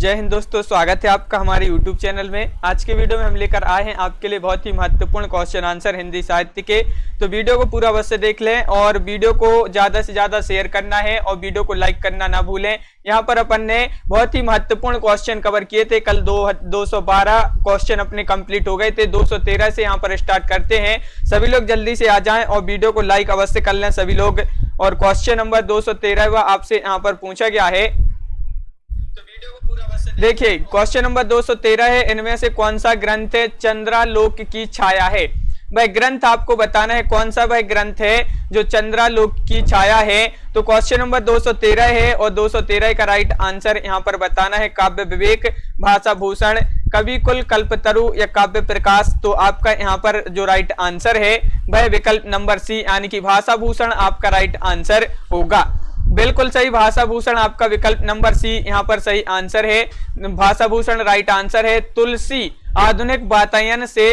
जय हिंद दोस्तों, स्वागत है आपका हमारे YouTube चैनल में। आज के वीडियो में हम लेकर आए हैं आपके लिए बहुत ही महत्वपूर्ण क्वेश्चन आंसर हिंदी साहित्य के। तो वीडियो को पूरा अवश्य देख लें और वीडियो को ज्यादा से ज्यादा शेयर करना है और वीडियो को लाइक करना ना भूलें। यहाँ पर अपन ने बहुत ही महत्वपूर्ण क्वेश्चन कवर किए थे। कल 212 क्वेश्चन अपने कंप्लीट हो गए थे। 213 से यहाँ पर स्टार्ट करते हैं। सभी लोग जल्दी से आ जाएं और वीडियो को लाइक अवश्य कर लें सभी लोग। और क्वेश्चन नंबर 213 आपसे यहाँ पर पूछा गया है, तो वीडियो को पूरा देखिए। क्वेश्चन नंबर 213 है, इनमें से कौन सा ग्रंथ चंद्रालोक की छाया है। वह ग्रंथ आपको बताना है कौन सा वह ग्रंथ है जो चंद्रालोक की छाया है। तो क्वेश्चन नंबर 213 है और 213 का राइट आंसर यहाँ पर बताना है काव्य विवेक, भाषा भूषण, कवि कुल, कल्पतरु या काव्य प्रकाश। तो आपका यहाँ पर जो राइट आंसर है वह विकल्प नंबर सी यानी कि भाषा भूषण आपका राइट आंसर होगा। बिल्कुल सही, भाषा भूषण आपका विकल्प नंबर सी यहाँ पर सही आंसर है। भाषा भूषण राइट आंसर है। तुलसी आधुनिक वातायन से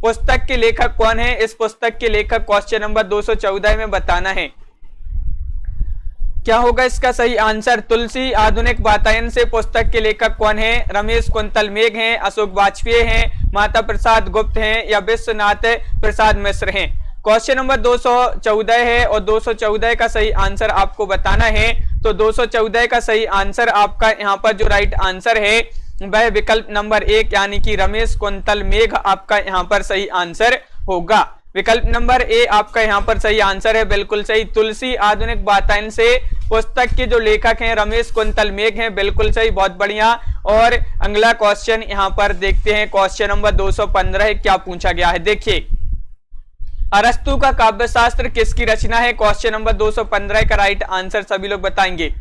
पुस्तक के लेखक कौन है। इस पुस्तक के लेखक क्वेश्चन नंबर 214 में बताना है। क्या होगा इसका सही आंसर। तुलसी आधुनिक वातायन से पुस्तक के लेखक कौन है। रमेश कुंतल मेघ हैं, अशोक वाजपेयी हैं, माता प्रसाद गुप्त हैं या विश्वनाथ प्रसाद मिश्र हैं। क्वेश्चन नंबर 214 है और 214 का सही आंसर आपको बताना है। तो 214 का सही आंसर आपका यहाँ पर जो राइट आंसर है वह विकल्प नंबर 1 यानी कि रमेश कुंतल मेघ आपका यहाँ पर सही आंसर होगा। विकल्प नंबर ए आपका यहाँ पर सही आंसर है, बिल्कुल सही। तुलसी आधुनिक वातायन से पुस्तक के जो लेखक हैं रमेश कुंतल मेघ हैं, बिल्कुल सही, बहुत बढ़िया। और अगला क्वेश्चन यहाँ पर देखते हैं। क्वेश्चन नंबर 215 क्या पूछा गया है, देखिए। अरस्तु का काव्यशास्त्र किसकी रचना है। क्वेश्चन नंबर 215 का राइट आंसर सभी लोग बताएंगे।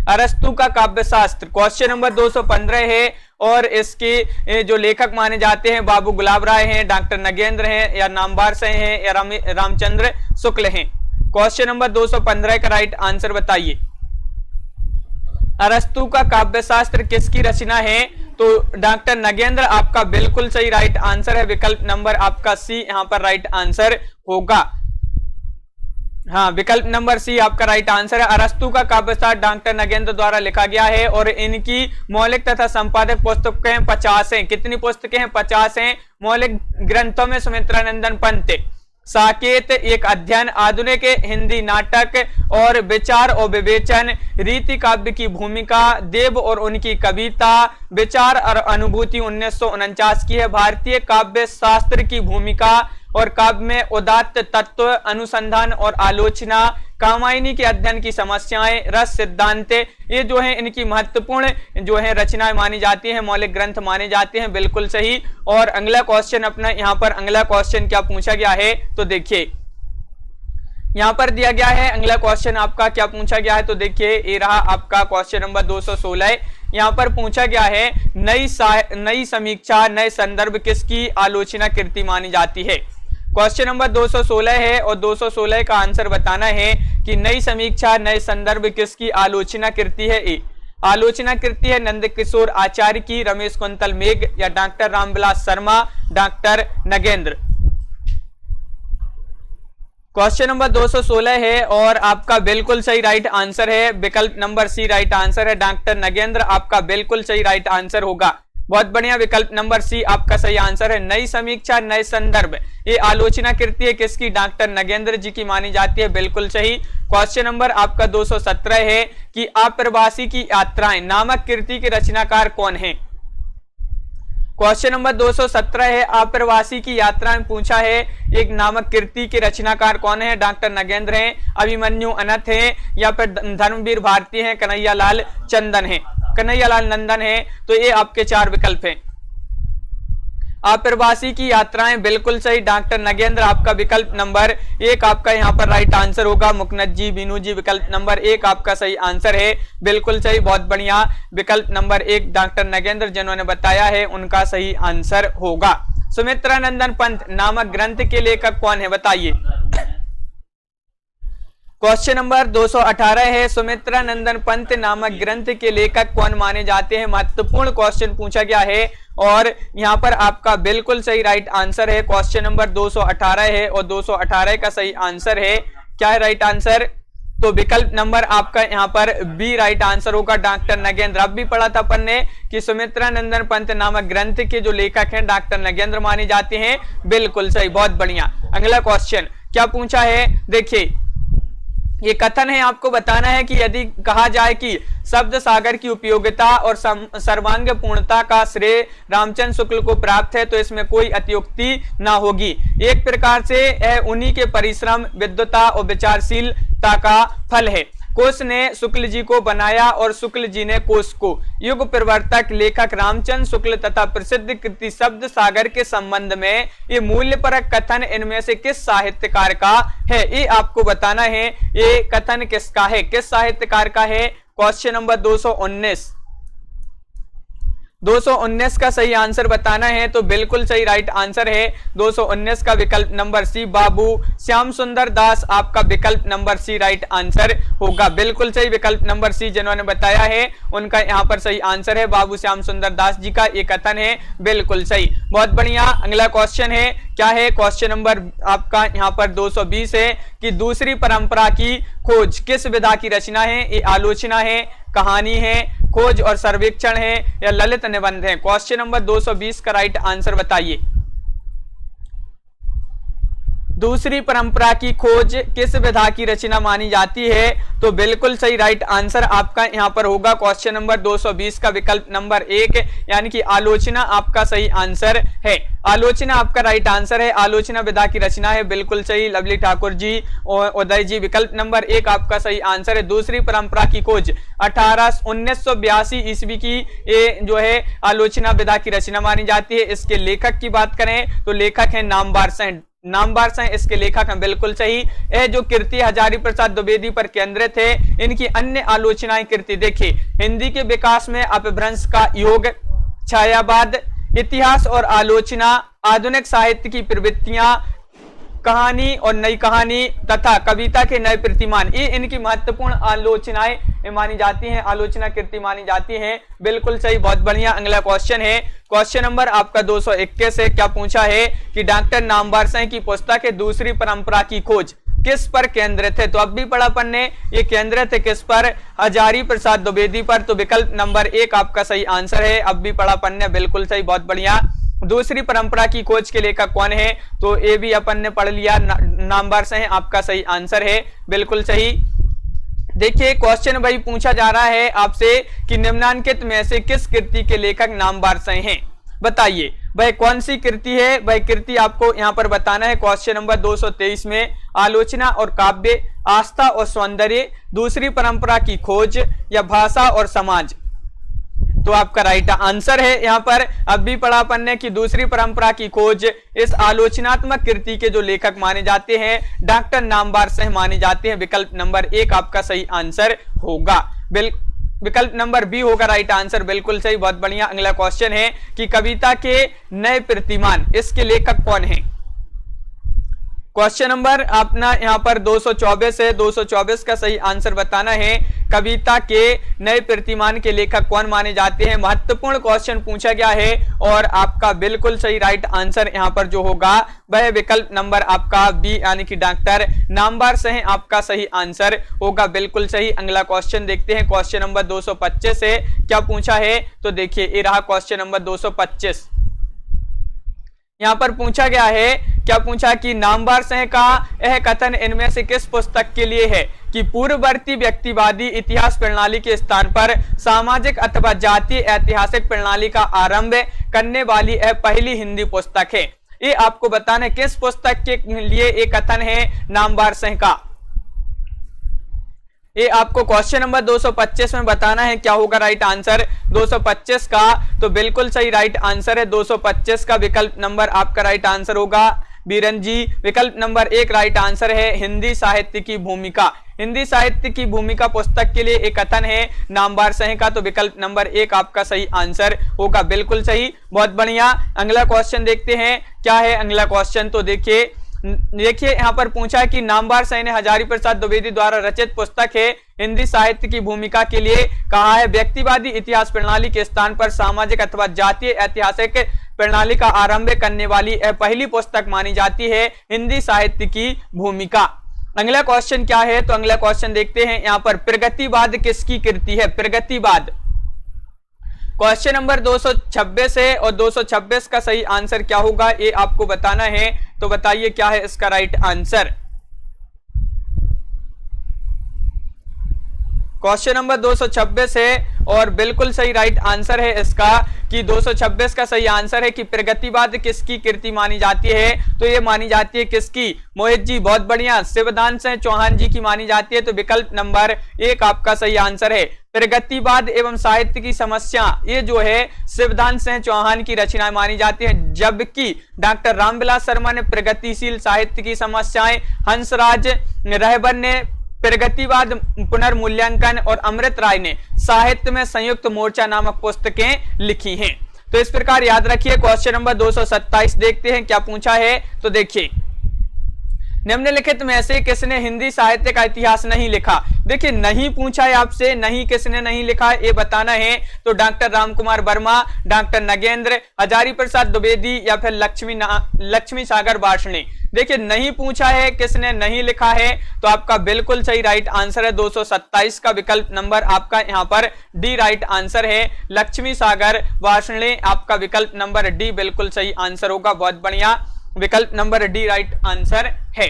अरस्तु का काव्यशास्त्र क्वेश्चन नंबर 215 है और इसके जो लेखक माने जाते हैं बाबू गुलाब राय हैं, डॉक्टर नगेंद्र हैं या नामवर सिंह हैं या रामचंद्र शुक्ल हैं। क्वेश्चन नंबर 215 का राइट आंसर बताइए। अरस्तु का काव्यशास्त्र किसकी रचना है। तो डॉक्टर नगेंद्र आपका बिल्कुल सही राइट आंसर है। विकल्प नंबर आपका सी यहाँ पर राइट आंसर होगा। हाँ, विकल्प नंबर सी आपका राइट आंसर है। अरस्तु का काव्यशास्त्र डॉक्टर नगेंद्र द्वारा लिखा गया है और इनकी मौलिक तथा संपादक पुस्तकें 50 हैं। कितनी पुस्तकें हैं, 50 हैं। मौलिक ग्रंथों में सुमित्रानंदन पंत, साकेत, एक अध्ययन, आधुनिक हिंदी नाटक और विचार और विवेचन, रीति काव्य की भूमिका, देव और उनकी कविता, विचार और अनुभूति 1949 की है, भारतीय काव्य शास्त्र की भूमिका और काव्य में उदात्त तत्व, अनुसंधान और आलोचना, कामायनी के अध्ययन की समस्याएं, रस सिद्धांत, ये जो है इनकी महत्वपूर्ण जो है रचनाएं मानी जाती हैं, मौलिक ग्रंथ माने जाते हैं, बिल्कुल सही। और अगला क्वेश्चन अपना यहाँ पर अगला क्वेश्चन क्या पूछा गया है, तो देखिए यहाँ पर दिया गया है। अगला क्वेश्चन आपका क्या पूछा गया है, तो देखिए ये रहा आपका क्वेश्चन नंबर 216। यहाँ पर पूछा गया है नई समीक्षा, नए संदर्भ किसकी आलोचना कृति मानी जाती है। क्वेश्चन नंबर 216 है और 216 का आंसर बताना है कि नई समीक्षा, नए संदर्भ किसकी आलोचना कृति है। ए आलोचना कृति है नंद किशोर आचार्य की, रमेश कुंतल मेघ या doctor Ramvilas Sharma, doctor Nagendra. Question number 216 है और आपका बिल्कुल सही राइट आंसर है। विकल्प नंबर सी राइट आंसर है, डॉक्टर नगेंद्र आपका बिल्कुल सही राइट आंसर होगा। बहुत बढ़िया, विकल्प नंबर सी आपका सही आंसर है। नई समीक्षा, नए संदर्भ, ये आलोचना कृति है किसकी, डॉक्टर नगेंद्र जी की मानी जाती है, बिल्कुल सही। क्वेश्चन नंबर आपका 217 है कि अप्रवासी की यात्राएं नामक कृति के रचनाकार कौन है। क्वेश्चन नंबर 217 है, अप्रवासी की यात्राएं पूछा है, एक नामक कृति के रचनाकार कौन है। डॉक्टर नगेंद्र हैं, अभिमन्यु अनंत हैं या फिर धर्मवीर भारती हैं, कन्हैयालाल चंदन हैं, कन्हैयालाल नंदन है। तो ये आपके 4 विकल्प हैं। अप्रवासी की यात्राएं बिल्कुल सही, डॉक्टर नगेंद्र आपका विकल्प नंबर 1 आपका यहाँ पर राइट आंसर होगा। मुकनद जी, बीनू जी, विकल्प नंबर 1 आपका सही आंसर है, बिल्कुल सही, बहुत बढ़िया। विकल्प नंबर 1 डॉक्टर नगेंद्र जिन्होंने बताया है उनका सही आंसर होगा। सुमित्रानंदन पंत नामक ग्रंथ के लेखक कौन है, बताइए। क्वेश्चन नंबर 218 है, सुमित्रानंदन पंत नामक ग्रंथ के लेखक कौन माने जाते हैं। महत्वपूर्ण क्वेश्चन पूछा गया है और यहाँ पर आपका बिल्कुल सही राइट आंसर है। क्वेश्चन नंबर 218 है और 218 का सही आंसर है, क्या है राइट आंसर। तो विकल्प नंबर आपका यहाँ पर बी राइट आंसर होगा, डॉक्टर नगेंद्र। अब भी पढ़ा था अपन ने कि सुमित्रा नंदन पंत नामक ग्रंथ के जो लेखक हैं डॉक्टर नगेंद्र माने जाते हैं, बिल्कुल सही, बहुत बढ़िया। अगला क्वेश्चन क्या पूछा है, देखिए ये कथन है, आपको बताना है कि यदि कहा जाए कि शब्द सागर की उपयोगिता और सर्वांग पूर्णता का श्रेय रामचंद्र शुक्ल को प्राप्त है तो इसमें कोई अतियुक्ति ना होगी। एक प्रकार से यह उन्हीं के परिश्रम, विद्वता और विचारशीलता का फल है। कोश ने शुक्ल जी को बनाया और शुक्ल जी ने कोश को। युग प्रवर्तक लेखक रामचंद्र शुक्ल तथा प्रसिद्ध कृति शब्द सागर के संबंध में ये मूल्यपरक कथन इनमें से किस साहित्यकार का है, ये आपको बताना है। ये कथन किसका है, किस साहित्यकार का है। क्वेश्चन नंबर 219 का सही आंसर बताना है, तो बिल्कुल सही राइट आंसर है 219 का विकल्प नंबर सी, बाबू श्याम सुंदर दास आपका विकल्प नंबर सी राइट आंसर होगा। बिल्कुल सही विकल्प नंबर सी जिन्होंने बताया है उनका यहाँ पर सही आंसर है, बाबू श्याम सुंदर दास जी का ये कथन है, बिल्कुल सही, बहुत बढ़िया। अगला क्वेश्चन है, क्या है क्वेश्चन नंबर आपका यहाँ पर 220 है कि दूसरी परंपरा की खोज किस विधा की रचना है। ये आलोचना है, कहानी है, खोज और सर्वेक्षण है या ललित निबंध है। क्वेश्चन नंबर 220 का राइट आंसर बताइए। दूसरी परंपरा की खोज किस विधा की रचना मानी जाती है, तो बिल्कुल सही राइट आंसर आपका यहाँ पर होगा क्वेश्चन नंबर 220 का विकल्प नंबर 1, यानी कि आलोचना आपका सही आंसर है। आलोचना आपका राइट आंसर है, आलोचना विधा की रचना है, बिल्कुल सही, लवली ठाकुर जी और उदय जी, विकल्प नंबर 1 आपका सही आंसर है। दूसरी परंपरा की खोज 1982 ईस्वी की ये जो है आलोचना विधा की रचना मानी जाती है। इसके लेखक की बात करें तो लेखक है नामवर सिंह इसके लेखक हैं, बिल्कुल सही। यह जो कृति हजारी प्रसाद द्विवेदी पर केंद्रित है। इनकी अन्य आलोचनाएं कृति देखिए, हिंदी के विकास में अपभ्रंश का योग, छायावाद, इतिहास और आलोचना, आधुनिक साहित्य की प्रवृत्तियां, कहानी और नई कहानी तथा कविता के नए प्रतिमान, ये इनकी महत्वपूर्ण आलोचनाएं मानी जाती हैं, आलोचना कृति मानी जाती हैं, बिल्कुल सही, बहुत बढ़िया। अगला क्वेश्चन है, क्वेश्चन नंबर आपका 221 है, क्या पूछा है कि डॉक्टर नामवर सिंह की पुस्तक है दूसरी परंपरा की खोज किस पर केंद्रित है। तो अब भी पढ़ा अपन ने, ये केंद्रित है किस पर, हजारी प्रसाद द्विवेदी पर, तो विकल्प नंबर 1 आपका सही आंसर है। अब भी पढ़ा अपन ने, बिल्कुल सही, बहुत बढ़िया। दूसरी परंपरा की खोज के लेखक कौन है, तो ये भी अपन ने पढ़ लिया, नामवर सिंह आपका सही आंसर है, बिल्कुल सही। देखिए क्वेश्चन वही पूछा जा रहा है आपसे कि निम्नांकित में से किस कृति के लेखक नामवर सिंह हैं, बताइए वह कौन सी कृति है। वह कृति आपको यहाँ पर बताना है। क्वेश्चन नंबर 223 में आलोचना और काव्य, आस्था और सौंदर्य, दूसरी परंपरा की खोज या भाषा और समाज, तो आपका राइट आंसर है यहाँ पर। अब भी पढ़ा अपन ने कि दूसरी परंपरा की खोज, इस आलोचनात्मक कृति के जो लेखक माने जाते हैं डॉक्टर नामवर सिंह माने जाते हैं, विकल्प नंबर 1 आपका सही आंसर होगा, विकल्प नंबर बी होगा राइट आंसर, बिल्कुल सही, बहुत बढ़िया। अगला क्वेश्चन है कि कविता के नए प्रतिमान, इसके लेखक कौन है। क्वेश्चन नंबर अपना यहाँ पर 224 है, 224 का सही आंसर बताना है। कविता के नए प्रतिमान के लेखक कौन माने जाते हैं, महत्वपूर्ण क्वेश्चन पूछा गया है और आपका बिल्कुल सही राइट आंसर यहाँ पर जो होगा वह विकल्प नंबर आपका बी, यानी कि डॉक्टर नामवर सिंह आपका सही आंसर होगा, बिल्कुल सही। अगला क्वेश्चन देखते हैं, क्वेश्चन नंबर 225 है, क्या पूछा है, तो देखिए ये रहा क्वेश्चन नंबर 225। यहाँ पर पूछा गया है, क्या पूछा कि नामवर सिंह का यह कथन इनमें से किस पुस्तक के लिए है कि पूर्ववर्ती व्यक्तिवादी इतिहास प्रणाली के स्थान पर सामाजिक अथवा जातीय ऐतिहासिक प्रणाली का आरंभ करने वाली यह पहली हिंदी पुस्तक है। ये आपको बताना है किस पुस्तक के लिए एक कथन है नामवर सिंह का। ये आपको क्वेश्चन नंबर 225 में बताना है क्या होगा राइट आंसर 225 का, तो बिल्कुल सही राइट आंसर है 225 का, विकल्प नंबर आपका राइट आंसर होगा बीरन जी, विकल्प नंबर 1 राइट आंसर है। हिंदी साहित्य की भूमिका, हिंदी साहित्य की भूमिका पुस्तक के लिए एक कथन है नामवर सिंह का, तो विकल्प नंबर 1 आपका सही आंसर होगा, बिल्कुल सही, बहुत बढ़िया। अगला क्वेश्चन देखते हैं क्या है अगला क्वेश्चन, तो देखिए यहाँ पर पूछा है कि नामवर सिंह ने हजारी प्रसाद द्विवेदी द्वारा रचित पुस्तक है हिंदी साहित्य की भूमिका के लिए कहा है व्यक्तिवादी इतिहास प्रणाली के स्थान पर सामाजिक अथवा जातीय ऐतिहासिक प्रणाली का आरंभ करने वाली यह पहली पुस्तक मानी जाती है हिंदी साहित्य की भूमिका। अगला क्वेश्चन क्या है, तो अगला क्वेश्चन देखते हैं यहां पर, प्रगतिवाद किसकी कृति है? प्रगतिवाद क्वेश्चन नंबर 226 है और 226 का सही आंसर क्या होगा ये आपको बताना है। तो बताइए क्या है इसका राइट आंसर। क्वेश्चन नंबर 226 है और बिल्कुल सही राइट आंसर है इसका कि 226 का सही आंसर है कि प्रगतिवाद किसकी कृति मानी जाती है? तो ये मानी जाती है किसकी? मोहित जी बहुत बढ़िया। शिवदान सिंह चौहान जी की मानी जाती है। तो विकल्प नंबर 1 आपका सही आंसर है। प्रगतिवाद एवं साहित्य की समस्या ये जो है शिवदान सिंह चौहान की रचना मानी जाती है, जबकि डॉक्टर रामविलास शर्मा ने प्रगतिशील साहित्य की समस्याएं, हंसराज रहबर ने प्रगतिवाद पुनर्मूल्यांकन और अमृत राय ने साहित्य में संयुक्त मोर्चा नामक पुस्तकें लिखी हैं। तो इस प्रकार याद रखिए। क्वेश्चन नंबर 227 देखते हैं क्या पूछा है। तो देखिए, निम्नलिखित में से किसने हिंदी साहित्य का इतिहास नहीं लिखा? देखिए नहीं पूछा है आपसे, नहीं किसने नहीं लिखा ये बताना है। तो डॉक्टर रामकुमार वर्मा, डॉक्टर नगेंद्र, हजारी प्रसाद द्विवेदी या फिर लक्ष्मी सागर वार्ष्णेय। देखिए नहीं पूछा है, किसने नहीं लिखा है, तो आपका बिल्कुल सही राइट आंसर है 227 का विकल्प नंबर आपका यहाँ पर डी राइट आंसर है। लक्ष्मी सागर वार्ष्णेय आपका विकल्प नंबर डी बिल्कुल सही आंसर होगा। बहुत बढ़िया, विकल्प नंबर डी राइट आंसर है।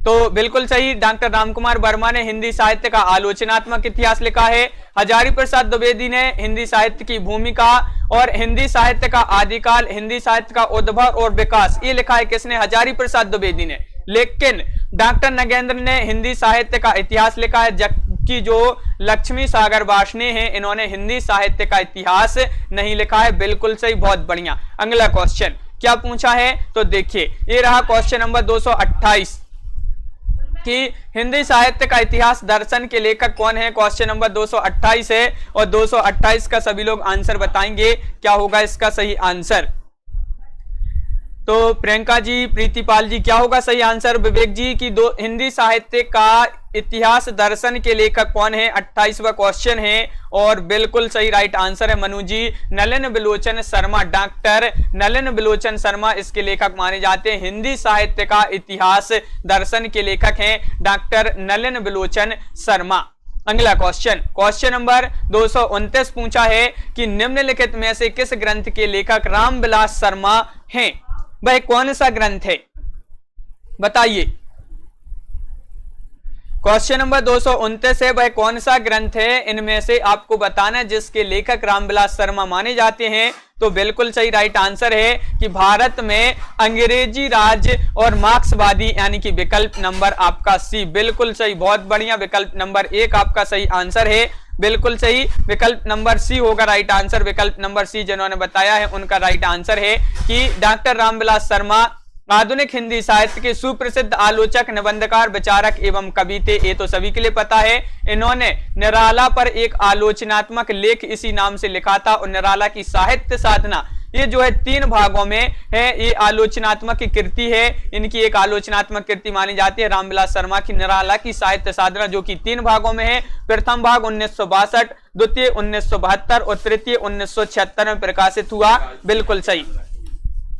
तो बिल्कुल सही, डॉक्टर रामकुमार वर्मा ने हिंदी साहित्य का आलोचनात्मक इतिहास लिखा है। हजारी प्रसाद द्विवेदी ने हिंदी साहित्य की भूमिका और हिंदी साहित्य का आदिकाल, हिंदी साहित्य का उद्भव और विकास ये लिखा है किसने? हजारी प्रसाद द्विवेदी ने। लेकिन डॉक्टर नगेंद्र ने हिंदी साहित्य का इतिहास लिखा है, जबकि जो लक्ष्मी सागर वार्ष्णेय हैं इन्होंने हिंदी साहित्य का इतिहास नहीं लिखा है। बिल्कुल सही, बहुत बढ़िया। अगला क्वेश्चन क्या पूछा है? तो देखिए ये रहा क्वेश्चन नंबर 228 कि हिंदी साहित्य का इतिहास दर्शन के लेखक कौन है? क्वेश्चन नंबर 228 है और 228 का सभी लोग आंसर बताएंगे क्या होगा इसका सही आंसर। तो प्रियंका जी, प्रीतिपाल जी, क्या होगा सही आंसर? विवेक जी की हिंदी साहित्य का इतिहास दर्शन के लेखक कौन है? 28वां क्वेश्चन है और बिल्कुल सही राइट आंसर है मनु जी। नलिन बिलोचन शर्मा, डॉक्टर नलिन बिलोचन शर्मा इसके लेखक माने जाते हैं। हिंदी साहित्य का इतिहास दर्शन के लेखक हैं डॉक्टर नलिन बिलोचन शर्मा। अगला क्वेश्चन, क्वेश्चन नंबर 229 पूछा है कि निम्नलिखित में से किस ग्रंथ के लेखक रामविलास शर्मा हैं? वह कौन सा ग्रंथ है बताइए। क्वेश्चन नंबर 229 है, वह कौन सा ग्रंथ है इनमें से आपको बताना है जिसके लेखक रामविलास शर्मा माने जाते हैं। तो बिल्कुल सही राइट आंसर है कि भारत में अंग्रेजी राज और मार्क्सवादी, यानी कि विकल्प नंबर आपका सी बिल्कुल सही। बहुत बढ़िया, विकल्प नंबर 1 आपका सही आंसर है। बिल्कुल सही, विकल्प नंबर सी होगा राइट आंसर। विकल्प नंबर सी जिन्होंने बताया है उनका राइट आंसर है कि डॉक्टर रामविलास शर्मा आधुनिक हिंदी साहित्य के सुप्रसिद्ध आलोचक, निबंधकार, विचारक एवं कवि थे। ये तो सभी के लिए पता है। इन्होंने निराला पर एक आलोचनात्मक लेख इसी नाम से लिखा था और निराला की साहित्य साधना ये जो है 3 भागों में है। ये आलोचनात्मक कृति है, इनकी एक आलोचनात्मक कृति मानी जाती है रामविलास शर्मा की निराला की साहित्य साधना, जो कि 3 भागों में है। प्रथम भाग 1962, द्वितीय 1972 और तृतीय 1976 में प्रकाशित हुआ। बिल्कुल सही।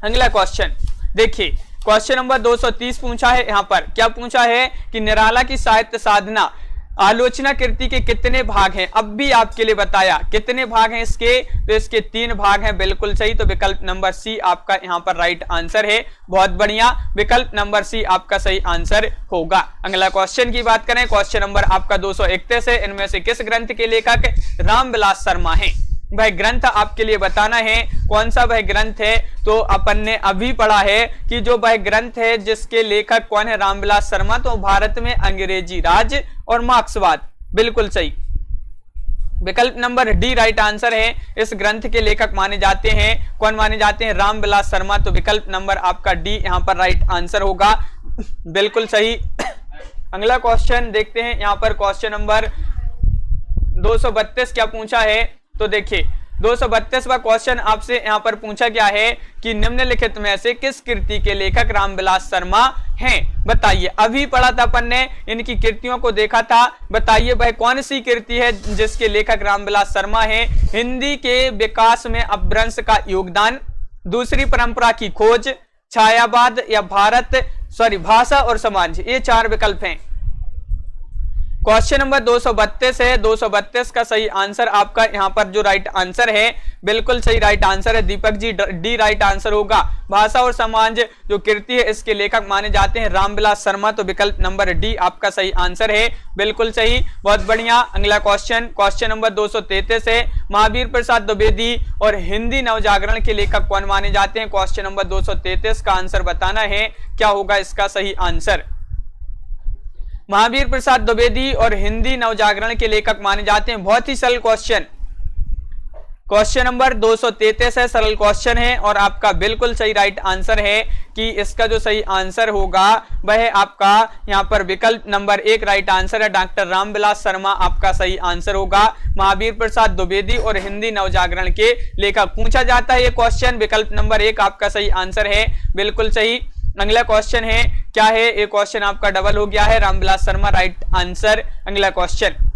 अगला क्वेश्चन देखिए, क्वेश्चन नंबर 230 पूछा है। यहाँ पर क्या पूछा है कि निराला की साहित्य साधना आलोचना कृति के कितने भाग हैं? अब भी आपके लिए बताया कितने भाग हैं इसके, तो इसके 3 भाग हैं। बिल्कुल सही, तो विकल्प नंबर सी आपका यहाँ पर राइट आंसर है। बहुत बढ़िया, विकल्प नंबर सी आपका सही आंसर होगा। अगला क्वेश्चन की बात करें, क्वेश्चन नंबर आपका 231 है। इनमें से किस ग्रंथ के लेखक रामविलास शर्मा हैं? वह ग्रंथ आपके लिए बताना है कौन सा वह ग्रंथ है। तो अपन ने अभी पढ़ा है कि जो वह ग्रंथ है जिसके लेखक कौन है रामविलास शर्मा, तो भारत में अंग्रेजी राज और मार्क्सवाद। बिल्कुल सही, विकल्प नंबर डी राइट आंसर है। इस ग्रंथ के लेखक माने जाते हैं, कौन माने जाते हैं? रामविलास शर्मा। तो विकल्प नंबर आपका डी यहाँ पर राइट आंसर होगा। बिल्कुल सही। अगला क्वेश्चन देखते हैं। यहाँ पर क्वेश्चन नंबर 232 क्या पूछा है? तो देखिए 232वां क्वेश्चन आपसे यहाँ पर पूछा गया है कि निम्नलिखित में से किस कृति के लेखक रामविलास शर्मा हैं? बताइए। अभी पढ़ा था अपन ने, इनकी कृतियों को देखा था। बताइए वह कौन सी कृति है जिसके लेखक रामविलास शर्मा हैं? हिंदी के विकास में अपभ्रंश का योगदान, दूसरी परंपरा की खोज, छायावाद या भाषा और समाज। ये 4 विकल्प हैं। क्वेश्चन नंबर 232 है। 232 का सही आंसर आपका यहाँ पर जो राइट आंसर है, बिल्कुल सही राइट आंसर है Deepak ji, D right answer होगा। भाषा और समाज जो कृति है इसके लेखक माने जाते हैं रामविलास शर्मा, तो विकल्प नंबर डी आपका सही आंसर है, बिल्कुल सही, बहुत बढ़िया। अगला क्वेश्चन, क्वेश्चन नंबर 233 है। महावीर प्रसाद द्विवेदी और हिंदी नवजागरण के लेखक कौन माने जाते हैं? क्वेश्चन नंबर 233 का आंसर बताना है, क्या होगा इसका सही आंसर? महावीर प्रसाद द्विवेदी और हिंदी नवजागरण के लेखक माने जाते हैं, बहुत ही सरल क्वेश्चन। क्वेश्चन नंबर 233 है, सरल क्वेश्चन है और आपका बिल्कुल सही राइट आंसर है कि इसका जो सही आंसर होगा वह आपका यहाँ पर विकल्प नंबर 1 राइट आंसर है, डॉक्टर रामविलास शर्मा आपका सही आंसर होगा। महावीर प्रसाद द्विवेदी और हिंदी नवजागरण के लेखक पूछा जाता है ये क्वेश्चन, विकल्प नंबर 1 आपका सही आंसर है, बिल्कुल सही। अगला क्वेश्चन है, क्या है ये क्वेश्चन आपका डबल हो गया है, रामविलास शर्मा राइट आंसर। अगला क्वेश्चन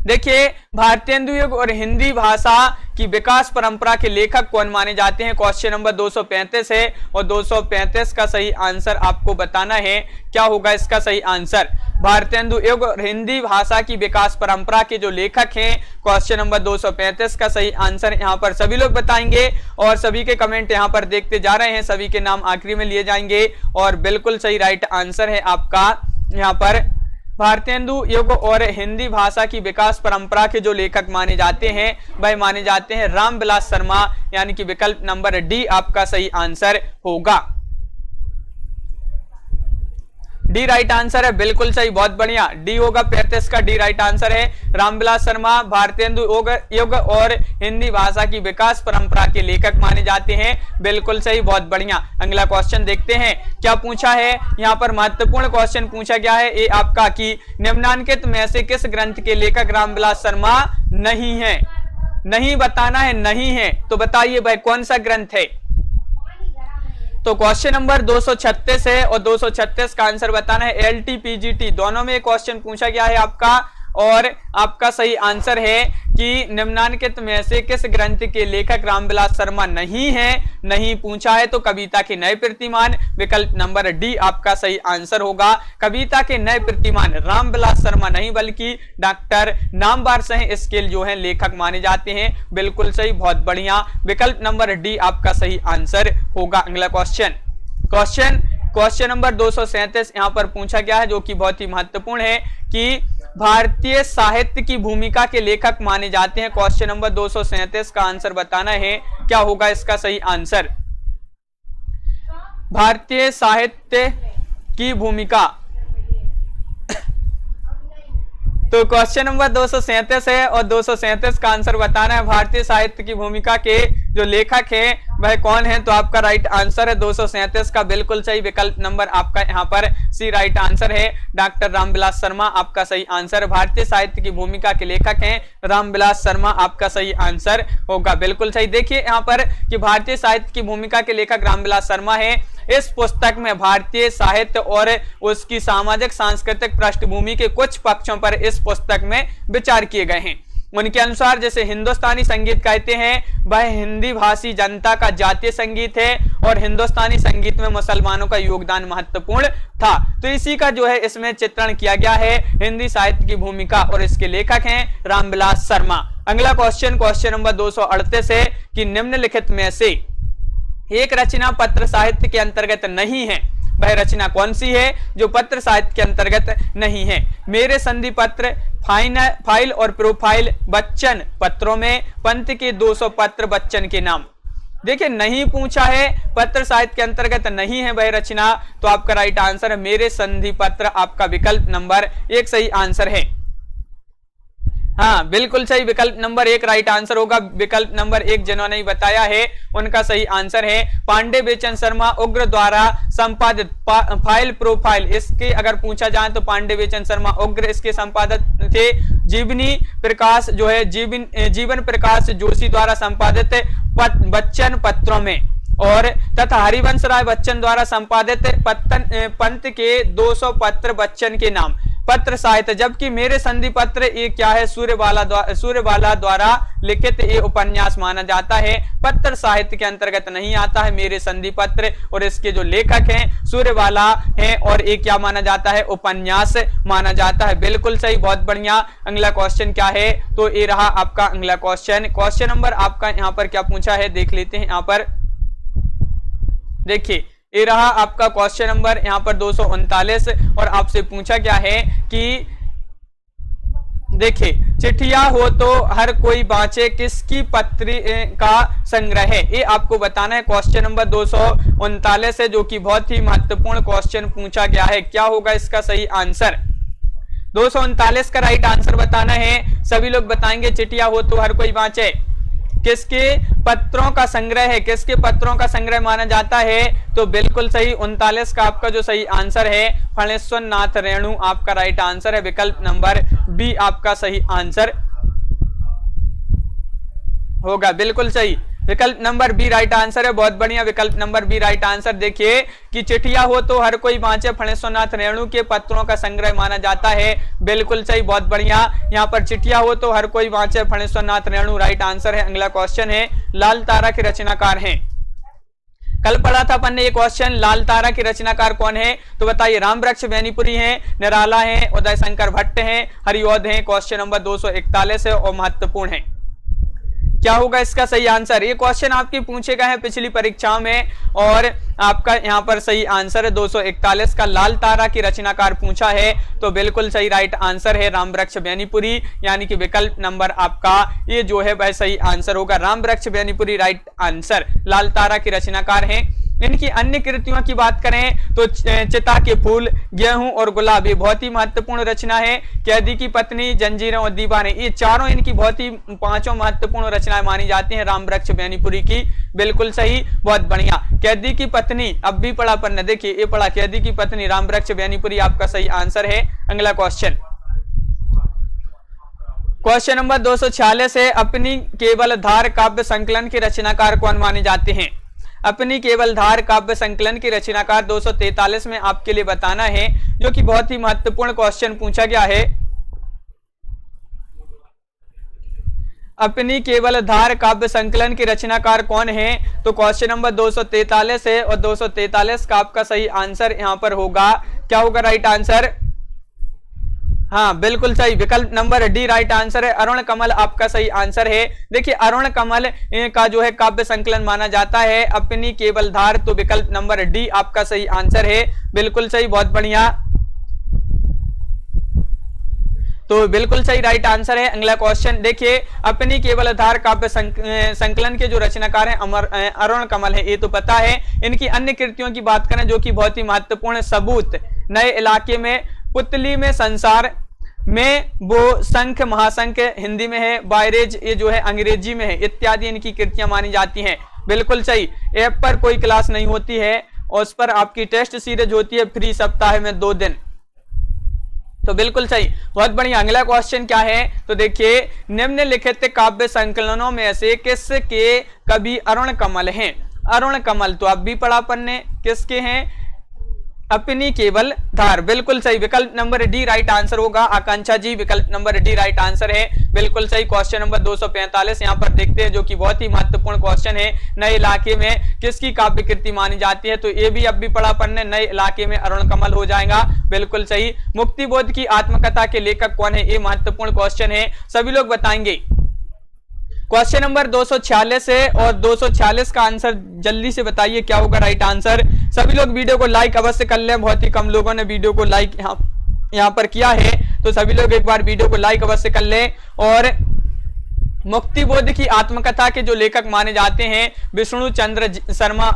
देखिए, भारतेंदु युग और हिंदी भाषा की विकास परंपरा के लेखक कौन माने जाते हैं? क्वेश्चन नंबर 235 है और 235 का सही आंसर आपको बताना है, क्या होगा इसका सही आंसर? भारतेंदु युग और हिंदी भाषा की विकास परंपरा के जो लेखक हैं, क्वेश्चन नंबर 235 का सही आंसर यहाँ पर सभी लोग बताएंगे और सभी के कमेंट यहाँ पर देखते जा रहे हैं, सभी के नाम आखिरी में लिए जाएंगे और बिल्कुल सही राइट आंसर है आपका यहाँ पर भारतेंदु युग और हिंदी भाषा की विकास परंपरा के जो लेखक माने जाते हैं वह माने जाते हैं रामविलास शर्मा, यानी कि विकल्प नंबर डी आपका सही आंसर होगा। डी राइट आंसर है, बिल्कुल सही, बहुत बढ़िया, डी होगा 35 का डी राइट आंसर है। रामविलास शर्मा भारतेंदु युग और हिंदी भाषा की विकास परंपरा के लेखक माने जाते हैं, बिल्कुल सही, बहुत बढ़िया। अगला क्वेश्चन देखते हैं क्या पूछा है, यहाँ पर महत्वपूर्ण क्वेश्चन पूछा गया है ये आपका कि निम्नांकित में से किस ग्रंथ के लेखक रामविलास शर्मा नहीं है? नहीं बताना है, नहीं है तो बताइए भाई कौन सा ग्रंथ है? तो क्वेश्चन नंबर 236 है और 236 का आंसर बताना है। एलटी पीजीटी दोनों में क्वेश्चन पूछा गया है आपका और आपका सही आंसर है कि निम्नांकित में से किस ग्रंथ के लेखक रामविलास शर्मा नहीं है? नहीं पूछा है तो कविता के नए प्रतिमान, विकल्प नंबर डी आपका सही आंसर होगा। कविता के नए प्रतिमान रामविलास शर्मा नहीं बल्कि डॉक्टर नामवर सिंह इसके जो है लेखक माने जाते हैं, बिल्कुल सही, बहुत बढ़िया, विकल्प नंबर डी आपका सही आंसर होगा। अगला क्वेश्चन नंबर 237 यहाँ पर पूछा गया है जो कि बहुत ही महत्वपूर्ण है कि भारतीय साहित्य की भूमिका के लेखक माने जाते हैं। क्वेश्चन नंबर 237 का आंसर बताना है, क्या होगा इसका सही आंसर? भारतीय साहित्य की भूमिका तो क्वेश्चन नंबर 237 है और 237 का आंसर बताना है। भारतीय साहित्य की भूमिका के जो लेखक है वह कौन है? तो आपका राइट आंसर है 237 का, बिल्कुल सही, विकल्प नंबर आपका यहाँ पर सी राइट आंसर है, डॉक्टर रामविलास शर्मा आपका सही आंसर। भारतीय साहित्य की भूमिका के लेखक हैं रामविलास शर्मा, आपका सही आंसर होगा, बिल्कुल सही। देखिए यहाँ पर कि भारतीय साहित्य की भूमिका के लेखक रामविलास शर्मा है। इस पुस्तक में भारतीय साहित्य और उसकी सामाजिक सांस्कृतिक पृष्ठभूमि के कुछ पक्षों पर इस पुस्तक में विचार किए गए हैं। उनके अनुसार जैसे हिंदुस्तानी संगीत कहते हैं वह हिंदी भाषी जनता का जातीय संगीत है और हिंदुस्तानी संगीत में मुसलमानों का योगदान महत्वपूर्ण था, तो इसी का जो है इसमें चित्रण किया गया है हिंदी साहित्य की भूमिका और इसके लेखक हैं रामविलास शर्मा। अगला क्वेश्चन नंबर 238 है कि निम्नलिखित में से एक रचना पत्र साहित्य के अंतर्गत नहीं है, वह रचना कौन सी है जो पत्र साहित्य के अंतर्गत नहीं है? मेरे संधि पत्र, फाइल और प्रोफाइल, बच्चन पत्रों में, पंत के 200 पत्र बच्चन के नाम। देखिए नहीं पूछा है, पत्र साहित्य के अंतर्गत नहीं है वह रचना, तो आपका राइट आंसर है मेरे संधि पत्र, आपका विकल्प नंबर 1 सही आंसर है। हाँ बिल्कुल सही, विकल्प नंबर 1 राइट आंसर होगा। विकल्प नंबर 1 जिन्होंने बताया है उनका सही आंसर है पांडे बेचन शर्मा उग्र द्वारा संपादित फाइल प्रोफाइल। इसके अगर पूछा जाए तो पांडे बेचन शर्मा उग्र इसके संपादक थे। जीवनी प्रकाश जो है जीवन प्रकाश जोशी द्वारा संपादित बच्चन पत्रों में, और तथा हरिवंश राय बच्चन द्वारा संपादित पंत के 200 पत्र बच्चन के नाम। पत्र साहित्य, जबकि मेरे संधि पत्र ये क्या है, सूर्यबाला द्वारा लिखित ये उपन्यास माना जाता है, पत्र साहित्य के अंतर्गत नहीं आता है मेरे संधि पत्र, और इसके जो लेखक हैं सूर्यबाला हैं, और ये क्या माना जाता है, उपन्यास माना जाता है। बिल्कुल सही, बहुत बढ़िया। अगला क्वेश्चन क्या है, तो ये रहा आपका अगला क्वेश्चन। क्वेश्चन नंबर आपका यहाँ पर क्या पूछा है, देख लेते हैं। यहाँ पर देखिए, ये रहा आपका क्वेश्चन नंबर यहाँ पर 239, और आपसे पूछा क्या है कि देखिए, चिट्ठिया हो तो हर कोई बाँचे, किसकी पत्री का संग्रह है, ये आपको बताना है। क्वेश्चन नंबर 239 है, जो कि बहुत ही महत्वपूर्ण क्वेश्चन पूछा गया है। क्या होगा इसका सही आंसर, 239 का राइट आंसर बताना है। सभी लोग बताएंगे, चिट्ठिया हो तो हर कोई बाँचे किसके पत्रों का संग्रह है, किसके पत्रों का संग्रह माना जाता है, तो बिल्कुल सही 39 का आपका जो सही आंसर है फणेश्वर नाथ रेणु आपका राइट आंसर है। विकल्प नंबर बी आपका सही आंसर होगा। बिल्कुल सही, विकल्प नंबर बी राइट आंसर है। बहुत बढ़िया, विकल्प नंबर बी राइट आंसर। देखिए कि चिट्ठिया हो तो हर कोई बाँचे फणेश्वर नाथ रेणु के पत्रों का संग्रह माना जाता है। बिल्कुल सही, बहुत बढ़िया। यहाँ पर चिट्ठिया हो तो हर कोई बाँचे फणेश्वर नाथ रेणु राइट आंसर है। अगला क्वेश्चन है, लाल तारा के रचनाकार हैं। कल पढ़ा था अपन ने ये क्वेश्चन, लाल तारा के रचनाकार कौन है, तो बताइए। रामवृक्ष बेनीपुरी हैं, निराला हैं, उदय शंकर भट्ट हैं, हरिऔध हैं। क्वेश्चन नंबर 241 है और महत्वपूर्ण है। क्या होगा इसका सही आंसर, ये क्वेश्चन आपकी पूछे गए हैं पिछली परीक्षा में, और आपका यहाँ पर सही आंसर है 241 का, लाल तारा की रचनाकार पूछा है, तो बिल्कुल सही राइट आंसर है रामवृक्ष बेनीपुरी, यानी कि विकल्प नंबर आपका ये जो है वह सही आंसर होगा। रामवृक्ष बेनीपुरी राइट आंसर, लाल तारा की रचनाकार हैं। इनकी अन्य कृतियों की बात करें तो चिता के फूल, गेहूं और गुलाब, ये बहुत ही महत्वपूर्ण रचना है। कैदी की पत्नी, जंजीरें और दीवारें, ये चारों इनकी बहुत ही पांचों महत्वपूर्ण रचनाएं मानी जाती हैं रामवृक्ष बेनीपुरी की। बिल्कुल सही, बहुत बढ़िया। कैदी की पत्नी अब भी पढ़ा पर न, देखिए ये पढ़ा, कैदी की पत्नी रामवृक्ष बेनीपुरी आपका सही आंसर है। अगला क्वेश्चन, क्वेश्चन नंबर 246 है, अपनी केवल धार काव्य संकलन के रचनाकार कौन माने जाते हैं। अपनी केवल धार काव्य संकलन की रचनाकार 243 में आपके लिए बताना है, जो कि बहुत ही महत्वपूर्ण क्वेश्चन पूछा गया है। अपनी केवल धार काव्य संकलन की रचनाकार कौन है, तो क्वेश्चन नंबर 243 है, और 243 का आपका सही आंसर यहां पर होगा। क्या होगा राइट आंसर, हाँ बिल्कुल सही, विकल्प नंबर डी राइट आंसर है। अरुण कमल आपका सही आंसर है। देखिए अरुण कमल का जो है काव्य संकलन माना जाता है अपनी केवल धार, तो विकल्प नंबर डी आपका सही आंसर है। बिल्कुल सही, बहुत बढ़िया, तो बिल्कुल सही राइट आंसर है। अगला क्वेश्चन देखिए, अपनी केवल धार काव्य संकलन के जो रचनाकार हैं अरुण कमल है, ये तो पता है। इनकी अन्य कृतियों की बात करें जो कि बहुत ही महत्वपूर्ण, सबूत, नए इलाके में, पुतली में, संसार में, वो शंख महाशंख हिंदी में है, बायरेज ये जो है अंग्रेजी में है, इत्यादि इनकी कृतियां मानी जाती हैं। बिल्कुल सही। ऐप पर कोई क्लास नहीं होती है और उस पर आपकी टेस्ट सीरीज होती है फ्री, सप्ताह में 2 दिन, तो बिल्कुल सही, बहुत बढ़िया। अगला क्वेश्चन क्या है, तो देखिए निम्नलिखित काव्य संकलनों में से किसके कवि अरुण कमल हैं। अरुण कमल तो अब भी पढ़ा पन्ने, किसके हैं, अपनी केवल धार। बिल्कुल सही, विकल्प नंबर डी राइट आंसर होगा। आकांक्षा जी, विकल्प नंबर डी राइट आंसर है। बिल्कुल सही। क्वेश्चन नंबर 245 यहाँ पर देखते हैं, जो कि बहुत ही महत्वपूर्ण क्वेश्चन है। नए इलाके में किसकी काव्य कृति मानी जाती है, तो ये भी अब भी पढ़ा पढ़ने, नए इलाके में अरुण कमल हो जाएगा। बिल्कुल सही। मुक्तिबोध की आत्मकथा के लेखक कौन है, ये महत्वपूर्ण क्वेश्चन है, सभी लोग बताएंगे। क्वेश्चन नंबर 246 है और 246 का आंसर जल्दी से बताइए क्या होगा राइट आंसर। सभी लोग वीडियो को लाइक अवश्य कर लें, बहुत ही कम लोगों ने वीडियो को लाइक यहाँ पर किया है, तो सभी लोग एक बार वीडियो को लाइक अवश्य कर लें। और मुक्तिबोध की आत्मकथा के जो लेखक माने जाते हैं विष्णु चंद्र शर्मा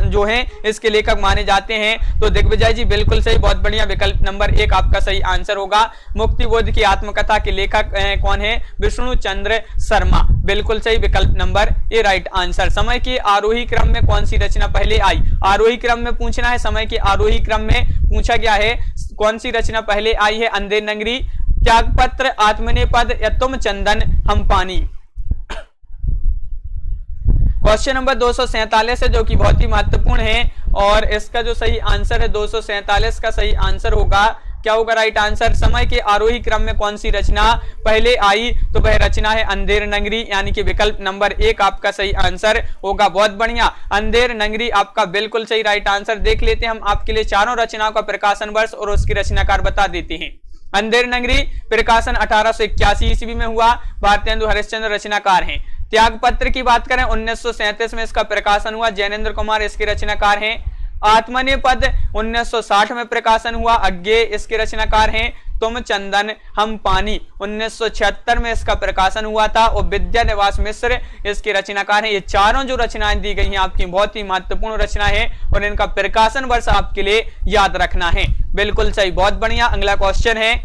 जो हैं, इसके लेखक माने जाते हैं। तो दिग्विजय जी बिल्कुल सही, बहुत बढ़िया, विकल्प नंबर 1 आपका सही आंसर होगा। मुक्तिबोध की आत्मकथा के लेखक कौन है, विष्णु चंद्र शर्मा। बिल्कुल सही, विकल्प नंबर ए राइट आंसर। समय के आरोही क्रम में कौन सी रचना पहले आई, आरोही क्रम में पूछना है, समय के आरोही क्रम में पूछा गया है कौन सी रचना पहले आई है। अंधे नगरी, त्यागपत्र, आत्मनेपद या तुम चंदन हम पानी। क्वेश्चन नंबर 247 है, जो कि बहुत ही महत्वपूर्ण है, और इसका जो सही आंसर है 247 का सही आंसर होगा क्या होगा राइट आंसर। समय के आरोही क्रम में कौन सी रचना पहले आई, तो वह रचना है अंधेर नगरी, यानी कि विकल्प नंबर 1 आपका सही आंसर होगा। बहुत बढ़िया, अंधेर नगरी आपका बिल्कुल सही राइट आंसर। देख लेते हैं हम आपके लिए चारों रचनाओं का प्रकाशन वर्ष और उसकी रचनाकार बता देते हैं। अंधेर नगरी प्रकाशन 1881 ईस्वी में हुआ, भारतेंदु हरिश्चंद्र रचनाकार हैं। त्यागपत्र की बात करें 1937 में इसका प्रकाशन हुआ, जैनेन्द्र कुमार इसके रचनाकार हैं। आत्मनेय पद 1960 में प्रकाशन हुआ, अज्ञे इसके रचनाकार हैं। तुम चंदन हम पानी 1976 में इसका प्रकाशन हुआ था, और विद्या निवास मिश्र इसके रचनाकार हैं। ये चारों जो रचनाएं दी गई हैं आपकी बहुत ही महत्वपूर्ण रचना है, और इनका प्रकाशन वर्ष आपके लिए याद रखना है। बिल्कुल सही, बहुत बढ़िया। अगला क्वेश्चन है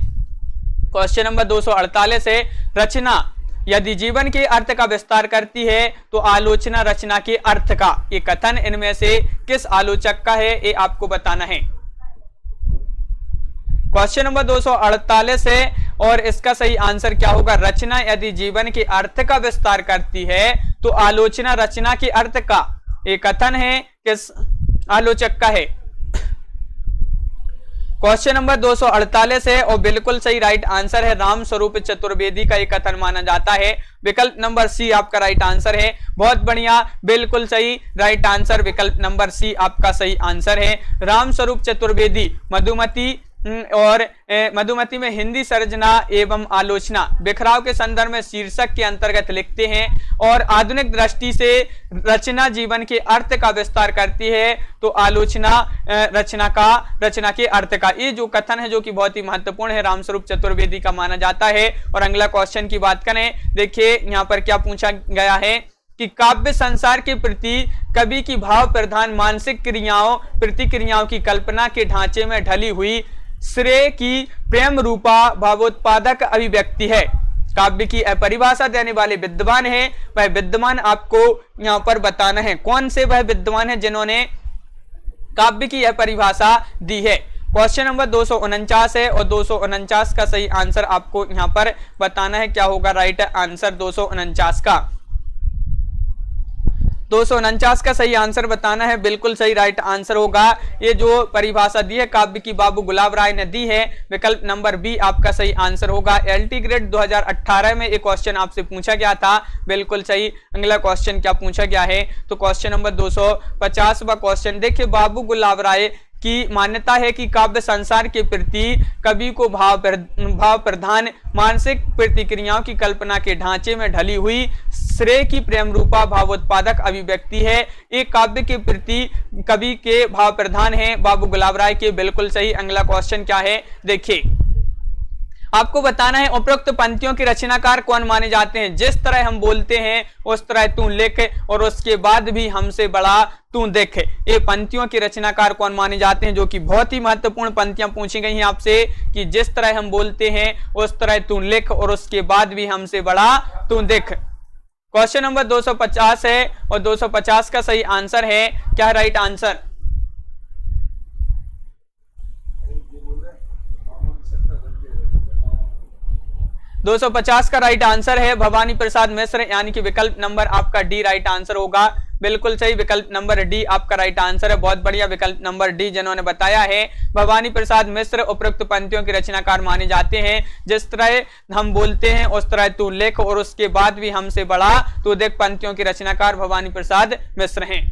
क्वेश्चन नंबर 248 है, रचना यदि जीवन के अर्थ का विस्तार करती है तो आलोचना रचना के अर्थ का, ये कथन इनमें से किस आलोचक का है, ये आपको बताना है। क्वेश्चन नंबर 248 है, और इसका सही आंसर क्या होगा। रचना यदि जीवन के अर्थ का विस्तार करती है तो आलोचना रचना के अर्थ का, ये कथन है किस आलोचक का है। क्वेश्चन नंबर 248 है, और बिल्कुल सही राइट आंसर है राम स्वरूप चतुर्वेदी का एक कथन माना जाता है। विकल्प नंबर सी आपका राइट आंसर है। बहुत बढ़िया, बिल्कुल सही राइट आंसर, विकल्प नंबर सी आपका सही आंसर है। राम स्वरूप चतुर्वेदी मधुमती में हिंदी सर्जना एवं आलोचना बिखराव के संदर्भ में शीर्षक के अंतर्गत लिखते हैं, और आधुनिक दृष्टि से रचना जीवन के अर्थ का विस्तार करती है तो आलोचना रचना के अर्थ का, ये जो कथन है जो कि बहुत ही महत्वपूर्ण है रामस्वरूप चतुर्वेदी का माना जाता है। और अगला क्वेश्चन की बात करें, देखिए यहाँ पर क्या पूछा गया है कि काव्य संसार के प्रति कवि की भाव प्रधान मानसिक प्रतिक्रियाओं की कल्पना के ढांचे में ढली हुई श्रेय की प्रेम रूपा भावोत्पादक अभिव्यक्ति है। काव्य की परिभाषा देने वाले विद्वान है, वह विद्वान आपको यहां पर बताना है। कौन से वह विद्वान है जिन्होंने काव्य की यह परिभाषा दी है। क्वेश्चन नंबर 249 है, और 249 का सही आंसर आपको यहां पर बताना है। क्या होगा राइट आंसर 249 का। 249 का सही आंसर बताना है। बिल्कुल सही राइट आंसर होगा। ये जो परिभाषा दी है काव्य की बाबू गुलाब राय ने दी है, विकल्प नंबर बी आपका सही आंसर होगा। एलटी ग्रेड 2018 में एक क्वेश्चन आपसे पूछा गया था, बिल्कुल सही। अगला क्वेश्चन क्या पूछा गया है, तो क्वेश्चन नंबर 250वां क्वेश्चन देखिए, बाबू गुलाब राय की मान्यता है कि काव्य संसार के प्रति कवि को भाव प्रधान मानसिक प्रतिक्रियाओं की कल्पना के ढांचे में ढली हुई श्रेय की प्रेम रूपा भावोत्पादक अभिव्यक्ति है। एक काव्य के प्रति कवि के भाव प्रधान है बाबू गुलाब राय के, बिल्कुल सही। अगला क्वेश्चन क्या है, देखिए आपको बताना है उपरोक्त पंक्तियों के रचनाकार कौन माने जाते हैं। जिस तरह हम बोलते हैं उस तरह तू लिख, और उसके बाद भी हमसे बड़ा तू देख, ये पंक्तियों के रचनाकार कौन माने जाते हैं, जो कि बहुत ही महत्वपूर्ण पंक्तियां पूछी गई हैं आपसे कि जिस तरह हम बोलते हैं उस तरह तू लिख, और उसके बाद भी हमसे बड़ा तू देख। क्वेश्चन नंबर 250 है, और 250 का सही आंसर है क्या राइट आंसर। दो 250 का राइट आंसर है भवानी प्रसाद मिश्र, यानी कि विकल्प नंबर आपका डी राइट आंसर होगा। बिल्कुल सही, विकल्प नंबर डी आपका राइट आंसर है। बहुत बढ़िया, विकल्प नंबर डी जिन्होंने बताया है भवानी प्रसाद मिश्र उपरोक्त पंक्तियों के रचनाकार माने जाते हैं। जिस तरह हम बोलते हैं उस तरह तू लिख, और उसके बाद भी हमसे बड़ा तू देख, पंक्तियों के रचनाकार भवानी प्रसाद मिश्र हैं।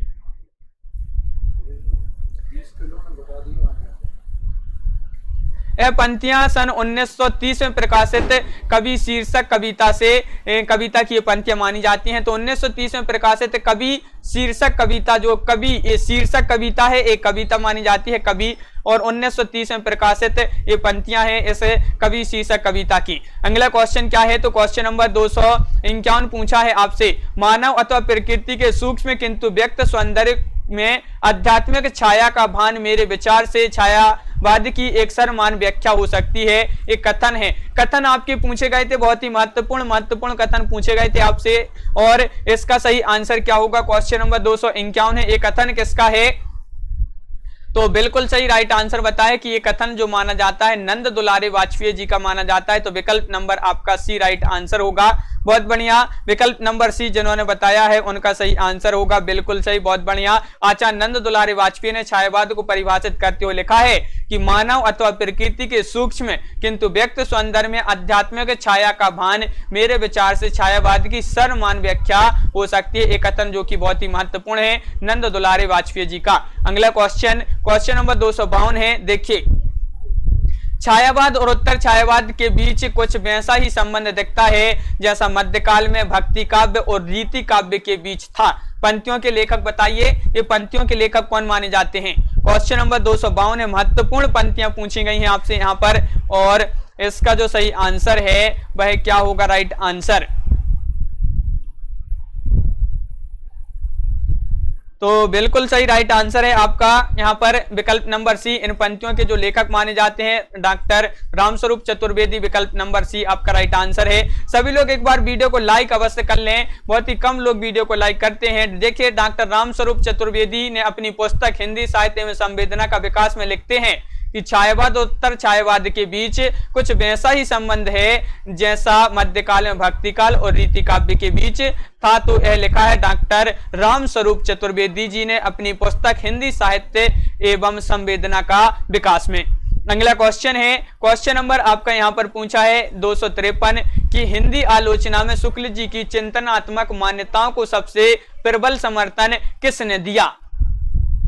यह पंक्तियां सन 1930 में प्रकाशित कवि शीर्षक कविता की ये पंक्तियां मानी जाती हैं। तो 1930 में प्रकाशित कवि शीर्षक कविता, जो कवि ये शीर्षक कविता है, एक कविता मानी जाती है कवि, और 1930 में प्रकाशित ये पंक्तियां हैं इस कवि शीर्षक कविता की। अगला क्वेश्चन क्या है, तो क्वेश्चन नंबर 251 पूछा है आपसे, मानव अथवा प्रकृति के सूक्ष्म किंतु व्यक्त सौंदर्य में आध्यात्मिक छाया का भान मेरे विचार से छायावाद की एक सर्वमान्य व्याख्या हो सकती है। एक कथन है, कथन आपके पूछे गए थे, बहुत ही महत्वपूर्ण कथन पूछे गए थे आपसे, और इसका सही आंसर क्या होगा। क्वेश्चन नंबर 251 है, एक कथन किसका है, तो बिल्कुल सही राइट आंसर बताए कि ये कथन जो माना जाता है नंद दुलारे वाजपेयी जी का माना जाता है। तो विकल्प नंबर आपका सी राइट आंसर होगा। बहुत बढ़िया, विकल्प नंबर सी जिन्होंने बताया है उनका सही आंसर होगा। बिल्कुल सही, बहुत बढ़िया। आचार्य नंद दुलारे वाजपेयी ने छायावाद को परिभाषित करते हुए लिखा है कि मानव अथवा प्रकृति के सूक्ष्म किंतु व्यक्त सौंदर्य में आध्यात्मिक छाया का भान मेरे विचार से छायावाद की सर्वमान्य व्याख्या हो सकती है। एक कथन जो कि बहुत ही महत्वपूर्ण है नंद दुलारे वाजपेयी जी का। अगला क्वेश्चन नंबर 252 है। देखिए, छायावाद और उत्तर छायावाद के बीच कुछ वैसा ही संबंध दिखता है जैसा मध्यकाल में भक्ति काव्य और रीति काव्य के बीच था। पंक्तियों के लेखक बताइए, ये पंक्तियों के लेखक कौन माने जाते हैं। क्वेश्चन नंबर 252 है। महत्वपूर्ण पंक्तियां पूछी गई हैं आपसे यहाँ पर, और इसका जो सही आंसर है वह क्या होगा, राइट आंसर। तो बिल्कुल सही राइट आंसर है आपका यहाँ पर विकल्प नंबर सी। इन पंक्तियों के जो लेखक माने जाते हैं डॉक्टर रामस्वरूप चतुर्वेदी, विकल्प नंबर सी आपका राइट आंसर है। सभी लोग एक बार वीडियो को लाइक अवश्य कर लें, बहुत ही कम लोग वीडियो को लाइक करते हैं। देखिए, डॉक्टर रामस्वरूप चतुर्वेदी ने अपनी पुस्तक हिंदी साहित्य में संवेदना का विकास में लिखते हैं कि छायावाद और उत्तर छायावाद के बीच कुछ वैसा ही संबंध है जैसा मध्यकाल में भक्ति काल और रीति काव्य के बीच था। तो यह लिखा है डॉक्टर रामस्वरूप चतुर्वेदी जी ने अपनी पुस्तक हिंदी साहित्य एवं संवेदना का विकास में। अगला क्वेश्चन है, क्वेश्चन नंबर आपका यहाँ पर पूछा है 253 कि हिंदी आलोचना में शुक्ल जी की चिंतनात्मक मान्यताओं को सबसे प्रबल समर्थन किसने दिया।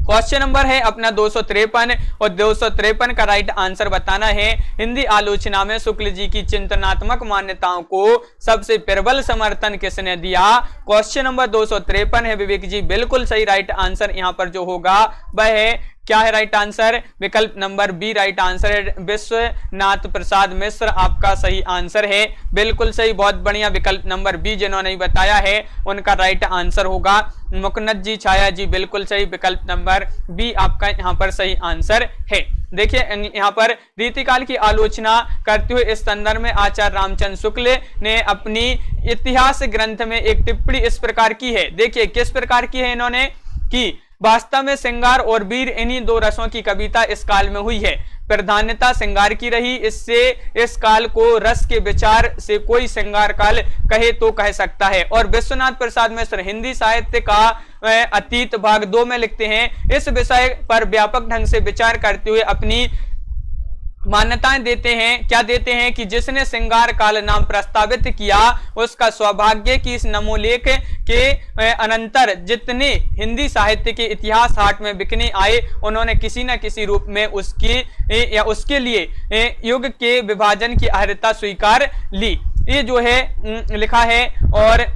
क्वेश्चन नंबर है अपना 253 और 253 का राइट आंसर बताना है। हिंदी आलोचना में शुक्ल जी की चिंतनात्मक मान्यताओं को सबसे प्रबल समर्थन किसने दिया। क्वेश्चन नंबर 253 है विवेक जी, बिल्कुल सही राइट आंसर यहाँ पर जो होगा वह है क्या है राइट आंसर, विकल्प नंबर बी राइट आंसर है। विश्वनाथ प्रसाद मिश्र आपका सही आंसर है, बिल्कुल सही, बहुत बढ़िया। विकल्प नंबर बी जिन्होंने बताया है उनका राइट आंसर होगा मुकन्नत जी, छाया जी, बिल्कुल सही, विकल्प नंबर बी आपका यहाँ पर सही आंसर है। देखिए, यहाँ पर रीतिकाल की आलोचना करते हुए इस संदर्भ में आचार्य रामचंद्र शुक्ल ने अपनी इतिहास ग्रंथ में एक टिप्पणी इस प्रकार की है। देखिए किस प्रकार की है इन्होंने कि वास्तव में श्रृंगार और वीर इन्हीं दो रसों की कविता इस काल में हुई है। प्रधानता श्रृंगार की रही, इससे इस काल को रस के विचार से कोई श्रृंगार काल कहे तो कह सकता है। और विश्वनाथ प्रसाद मिश्र हिंदी साहित्य का अतीत भाग 2 में लिखते हैं, इस विषय पर व्यापक ढंग से विचार करते हुए अपनी मान्यताएं देते हैं। क्या देते हैं कि जिसने श्रृंगार काल नाम प्रस्तावित किया उसका सौभाग्य की इस नमोलेख के अनंतर जितने हिंदी साहित्य के इतिहास हाट में बिकने आए उन्होंने किसी न किसी रूप में उसकी या उसके लिए युग के विभाजन की अर्हता स्वीकार ली। ये जो है लिखा है और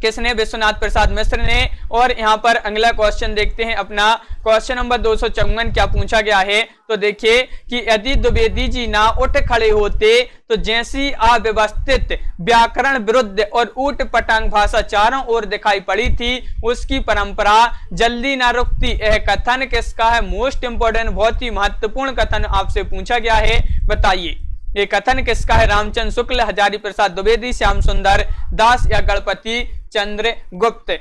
किसने, विश्वनाथ प्रसाद मिश्र ने। और यहाँ पर अगला क्वेश्चन देखते हैं अपना क्वेश्चन नंबर 254 क्या पूछा गया है। तो देखिए कि यदि द्विवेदी जी ना उठ खड़े होते तो जैसी अव्यवस्थित व्याकरण विरुद्ध और ऊट पटांग भाषा चारों ओर दिखाई पड़ी थी उसकी परंपरा जल्दी ना रुकती। यह कथन किसका है, मोस्ट इंपोर्टेंट, बहुत ही महत्वपूर्ण कथन आपसे पूछा गया है, बताइए ये कथन किसका है। रामचंद्र शुक्ल, हजारी प्रसाद द्विवेदी, श्याम सुंदर दास या गणपति चंद्र गुप्त।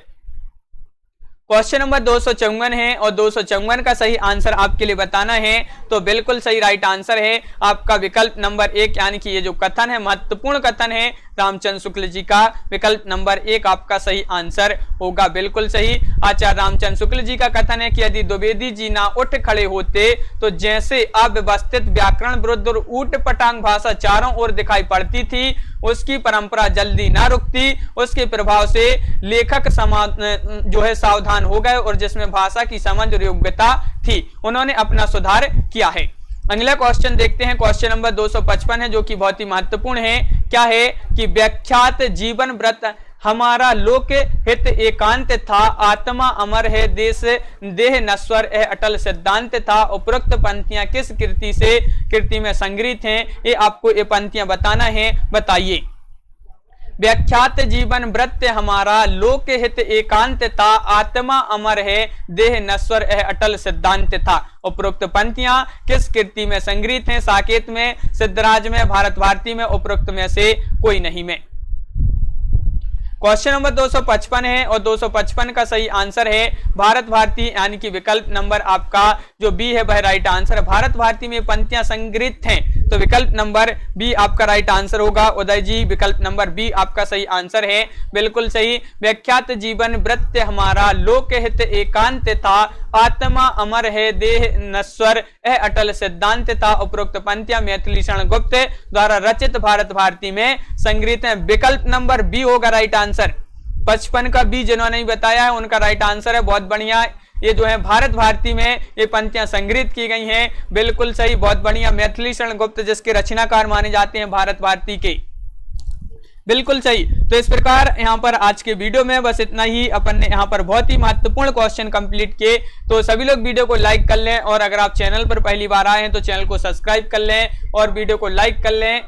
क्वेश्चन नंबर 254 है और 254 का सही आंसर आपके लिए बताना है। तो बिल्कुल सही राइट आंसर है आपका विकल्प नंबर 1, यानी कि ये जो कथन है महत्वपूर्ण कथन है रामचंद्र शुक्ल जी का, विकल्प नंबर 1 आपका सही आंसर होगा, बिल्कुल सही। आचार्य रामचंद्र शुक्ल जी का कथन है कि यदि द्विवेदी जी ना उठ खड़े होते तो जैसे अव्यवस्थित व्याकरण विरुद्ध और ऊट पटांग भाषा चारों ओर दिखाई पड़ती थी उसकी परंपरा जल्दी ना रुकती। उसके प्रभाव से लेखक जो है सावधान हो गए और जिसमें भाषा की समझ और योग्यता थी उन्होंने अपना सुधार किया है। अगला क्वेश्चन देखते हैं, क्वेश्चन नंबर 255 है जो कि बहुत ही महत्वपूर्ण है। क्या है कि व्याख्यात जीवन व्रत हमारा लोक हित एकांत था, आत्मा अमर है, देह नश्वर है, अटल सिद्धांत था। उपरोक्त पंक्तियां किस कृति में संग्रहित हैं, ये आपको ये पंक्तियां बताना है, बताइए। व्याख्यात जीवन व्रत हमारा लोक हित एकांत था, आत्मा अमर है, देह नश्वर है, अटल सिद्धांत था। उपरोक्त पंक्तियां किस कृति में संग्रहित हैं। साकेत में, सिद्धराज में, भारत भारती में, उपरोक्त में से कोई नहीं में। क्वेश्चन नंबर 255 है और 255 का सही आंसर है भारत भारती, यानी कि विकल्प नंबर आपका जो बी है वह राइट आंसर है। भारत भारती में पंक्तियां संग्रहित हैं तो विकल्प नंबर बी आपका राइट आंसर होगा। उदय जी विकल्प नंबर बी आपका सही आंसर है, बिल्कुल सही। व्याख्यात जीवन वृत्त हमारा, लोकहित एकांत था, आत्मा अमर है देह नश्वर, यह अटल सिद्धांत था। उपरोक्त पंक्तियां मैथिली शरण गुप्त द्वारा रचित भारत भारती में संग्रहित है। विकल्प नंबर बी होगा राइट आंसर। 55 का बी जिन्होंने नहीं बताया है उनका राइट आंसर है, बहुत बढ़िया। ये जो है भारत भारती में ये पंक्तियां संग्रहित की गई हैं, बिल्कुल सही, बहुत बढ़िया। मैथिली शरण गुप्त जिसके रचनाकार माने जाते हैं भारत भारती के, बिल्कुल सही। तो इस प्रकार यहाँ पर आज के वीडियो में बस इतना ही, अपन ने यहाँ पर बहुत ही महत्वपूर्ण क्वेश्चन कंप्लीट किए। तो सभी लोग वीडियो को लाइक कर लें और अगर आप चैनल पर पहली बार आए हैं तो चैनल को सब्सक्राइब कर लें और वीडियो को लाइक कर लें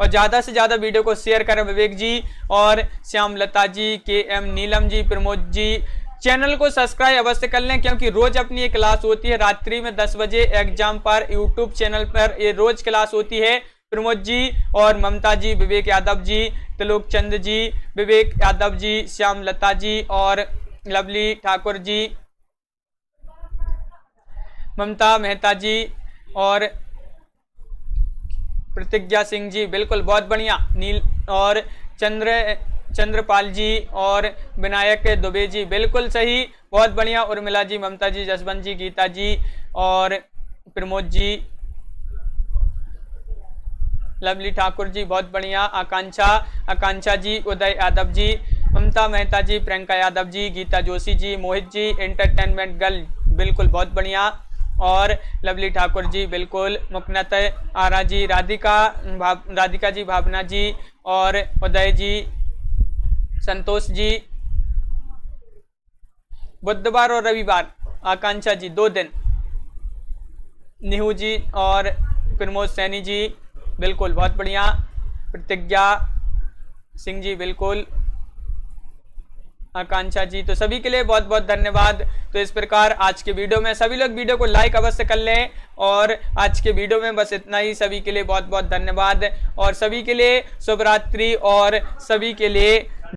और ज्यादा से ज्यादा वीडियो को शेयर करें। विवेक जी और श्यामलता जी, KM नीलम जी, प्रमोद जी, चैनल को सब्सक्राइब अवश्य कर लें क्योंकि रोज अपनी एक क्लास होती है रात्रि में 10 बजे एग्जाम पर यूट्यूब चैनल पर ये रोज क्लास होती है। प्रमोद जी और ममता जी, विवेक यादव जी, त्रिलोक चंद जी, विवेक यादव जी, श्यामलता जी और लवली ठाकुर जी, ममता मेहता जी और प्रतिज्ञा सिंह जी, बिल्कुल बहुत बढ़िया। नील और चंद्रपाल जी और विनायक दुबे जी, बिल्कुल सही, बहुत बढ़िया। उर्मिला जी, ममता जी, जसवंत जी, गीता जी और प्रमोद जी, लवली ठाकुर जी, बहुत बढ़िया। आकांक्षा जी, उदय यादव जी, ममता मेहता जी, प्रियंका यादव जी, गीता जोशी जी, मोहित जी, एंटरटेनमेंट गर्ल, बिल्कुल बहुत बढ़िया। और लवली ठाकुर जी, बिल्कुल। मुकनत आरा जी, राधिका जी, भावना जी और उदय जी, संतोष जी। बुधवार और रविवार आकांक्षा जी 2 दिन, निहू जी और प्रमोद सैनी जी, बिल्कुल बहुत बढ़िया। प्रतिज्ञा सिंह जी, बिल्कुल। आकांक्षा जी, तो सभी के लिए बहुत बहुत धन्यवाद। तो इस प्रकार आज के वीडियो में सभी लोग वीडियो को लाइक अवश्य कर लें और आज के वीडियो में बस इतना ही। सभी के लिए बहुत बहुत धन्यवाद और सभी के लिए शुभ रात्रि और सभी के लिए